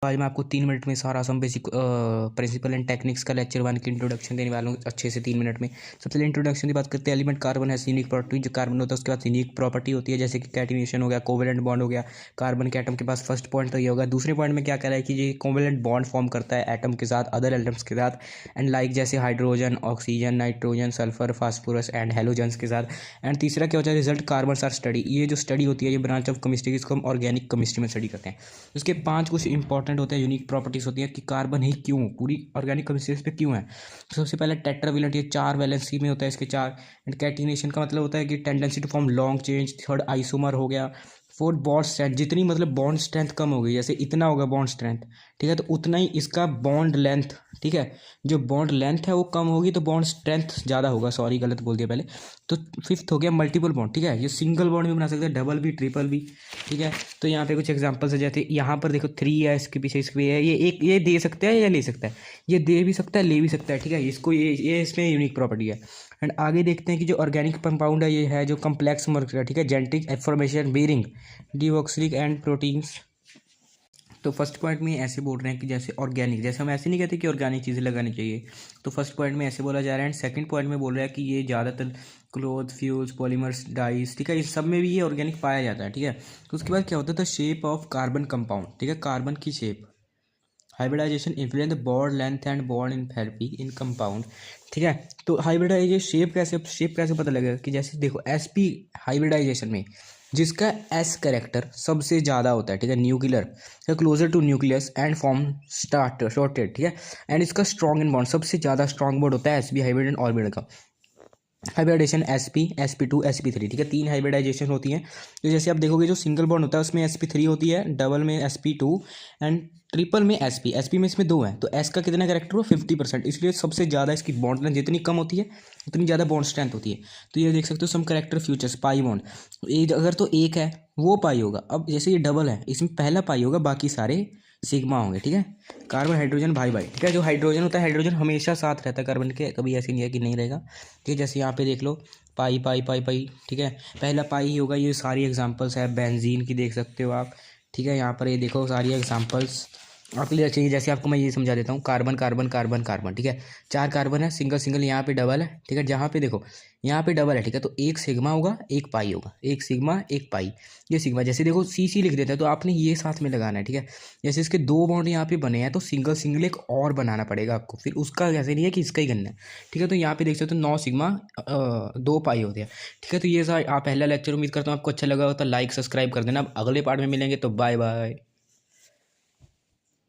आज मैं आपको 3 मिनट में सारा some basic principle and techniques का लेक्चर 1 की इंट्रोडक्शन देने वाला हूँ अच्छे से 3 मिनट में। सबसे पहले इंट्रोडक्शन की बात करते हैं। एलिमेंट कार्बन है यूनिक प्रॉपर्टी, जो कार्बन होता है उसके बाद यूनिक प्रॉपर्टी होती है, जैसे कि कैटिनेशन हो गया, कोवेलेंट बॉन्ड हो गया। कार्बन के एटम के पास फर्स्ट पॉइंट तो ये होगा। दूसरे पॉइंट में क्या कह रहा है कि ये कोवेलेंट बॉन्ड फॉर्म करता है एटम के साथ, अदर एटम्स के साथ, एंड लाइक जैसे hydrogen, oxygen, nitrogen, sulphur, phosphorus and halogens के साथ। एंड तीसरा क्या होता है, रिजल्ट कार्बन आर स्टडी। ये जो स्टडी होती है, ये ब्रांच ऑफ केमिस्ट्री, इसको हम ऑर्गेनिक केमिस्ट्री में स्टडी करते हैं। उसके 5 कुछ इंपॉर्टेंट होते हैं, यूनिक प्रॉपर्टीज होती है कि कार्बन ही क्यों पूरी ऑर्गेनिक केमिस्ट्री पे क्यों है। तो सबसे पहले टेट्रावेलेंट, ये 4 वैलेंसी में होता है इसके 4। एंड कैटिनेशन का मतलब होता है कि tendency to form long chain. Third isomer हो गया। फोर्थ बॉन्ड स्ट्रेंथ, जितनी मतलब बॉन्ड स्ट्रेंथ कम हो गई, जैसे इतना होगा बॉन्ड स्ट्रेंथ, ठीक है, तो उतना ही इसका बॉन्ड लेंथ, ठीक है, जो बॉन्ड लेंथ है वो कम होगी तो बॉन्ड स्ट्रेंथ ज़्यादा होगा। सॉरी गलत बोल दिया पहले। तो फिफ्थ हो गया मल्टीपल बॉन्ड, ठीक है, ये सिंगल बॉन्ड भी बना सकते हैं, डबल भी, ट्रिपल भी, ठीक है। तो यहाँ पे कुछ एग्जांपल्स है, जैसे यहाँ पर देखो 3 है, इसके पीछे इसके है, ये एक ये दे सकता है या ले सकता है, ये दे भी सकता है ले भी सकता है, ठीक है, इसको ये इसमें यूनिक प्रॉपर्टी है। एंड आगे देखते हैं कि जो ऑर्गेनिक कंपाउंड है ये है जो कम्प्लेक्स मॉलिक्यूल, ठीक है, genetic information bearing deoxylic and proteins. तो फर्स्ट पॉइंट में ऐसे बोल रहे हैं कि जैसे ऑर्गेनिक, जैसे हम ऐसे नहीं कहते कि ऑर्गेनिक चीज़ें लगानी चाहिए, तो फर्स्ट पॉइंट में ऐसे बोला जा रहा है। एंड सेकंड पॉइंट में बोल रहा है कि ये ज़्यादातर क्लोथ, फ्यूल्स, पॉलीमर्स, डाइस, ठीक है, इस सब में भी ये ऑर्गेनिक पाया जाता है, ठीक है। तो उसके बाद क्या होता है, the shape of carbon compound, ठीक है, कार्बन की shape. Hybridisation influence the bond length and bond enthalpy in compound, ठीक है। तो हाइब्रिडाइजेशन शेप कैसे पता लगेगा कि जैसे देखो sp हाइब्रिडाइजेशन में जिसका s करेक्टर सबसे ज़्यादा होता है, ठीक है, nuclear closer to nucleus and form start shorted, ठीक है, एंड इसका स्ट्रॉन्ग इन बॉन्ड सबसे ज़्यादा स्ट्रॉन्ग बॉन्ड होता है sp हाइब्रिड ऑर्बिटल का। हाइब्रिडाइजेशन sp2 sp3, ठीक है, 3 हाइब्रिडाइजेशन होती हैं। तो जैसे आप देखोगे जो सिंगल बॉन्ड होता है उसमें sp3 होती है, डबल में sp2 एंड ट्रिपल में sp में इसमें 2 हैं। तो s का कितना करेक्टर हो 50%, इसलिए सबसे ज़्यादा इसकी बॉन्ड लेंथ जितनी कम होती है उतनी ज़्यादा बॉन्ड स्ट्रेंथ होती है। तो ये देख सकते हो सम करेक्टर फ्यूचर्स पाई बॉन्ड। ये अगर तो एक है वो पाई होगा, अब जैसे ये डबल है इसमें पहला पाई होगा, बाकी सारे सिग्मा होंगे, ठीक है। कार्बन हाइड्रोजन भाई भाई, ठीक है, जो हाइड्रोजन होता है हाइड्रोजन हमेशा साथ रहता है कार्बन के, कभी ऐसे नहीं है कि नहीं रहेगा, ठीक है। जैसे यहाँ पे देख लो पाई पाई पाई पाई, ठीक है, पहला पाई ही होगा। ये सारी एग्जांपल्स है बेंजीन की, देख सकते हो आप, ठीक है। यहाँ पर ये देखो सारी एग्जांपल्स आप क्लियर चाहिए। जैसे आपको मैं ये समझा देता हूँ, कार्बन कार्बन कार्बन कार्बन, ठीक है, 4 कार्बन है, सिंगल सिंगल, यहाँ पे डबल है, ठीक है, जहाँ पे देखो यहाँ पे डबल है, ठीक है, तो एक सिग्मा होगा एक पाई होगा, एक सिग्मा एक पाई, ये सिग्मा। जैसे देखो सी लिख देता है तो आपने ये साथ में लगाना है, ठीक है। जैसे इसके 2 बॉन्ड यहाँ पे बने हैं तो सिंगल सिंगल एक और बनाना पड़ेगा आपको, फिर उसका जैसे नहीं है कि इसका ही करना है, ठीक है। तो यहाँ पे देख सकते हो 9 सिग्मा 2 पाई होते हैं, ठीक है। तो ये आप पहला लेक्चर, उम्मीद करता हूँ आपको अच्छा लगा हो तो लाइक सब्सक्राइब कर देना। अब अगले पार्ट में मिलेंगे, तो बाय बाय।